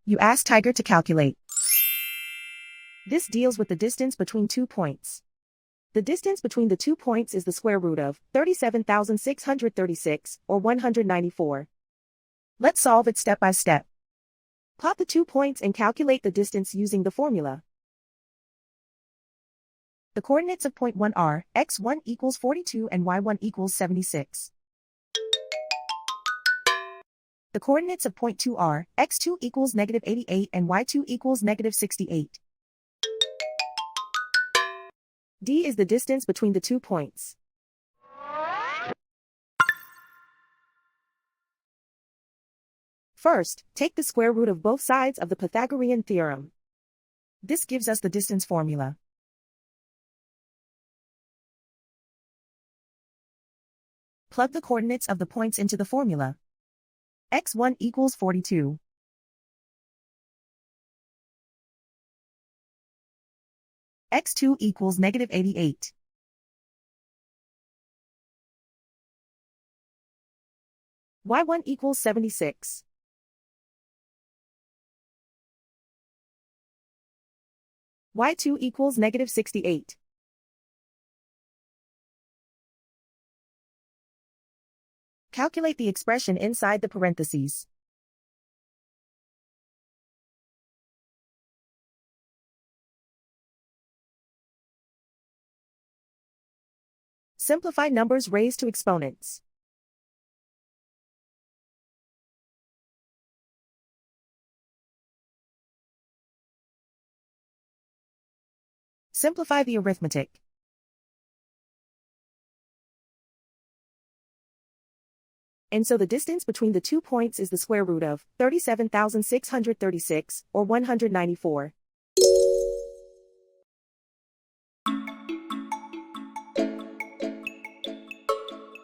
You ask Tiger to calculate. This deals with the distance between 2 points. The distance between the 2 points is the square root of 37,636, or 194. Let's solve it step by step. Plot the 2 points and calculate the distance using the formula. The coordinates of point 1 are x1 equals 42 and y1 equals 76. The coordinates of point 2 are x2 equals negative 88 and y2 equals negative 68. D is the distance between the 2 points. First, take the square root of both sides of the Pythagorean theorem. This gives us the distance formula. Plug the coordinates of the points into the formula. x1 equals 42. x2 equals negative 88. y1 equals 76. y2 equals negative 68. Calculate the expression inside the parentheses. Simplify numbers raised to exponents. Simplify the arithmetic. And so the distance between the 2 points is the square root of 37,636, or 194.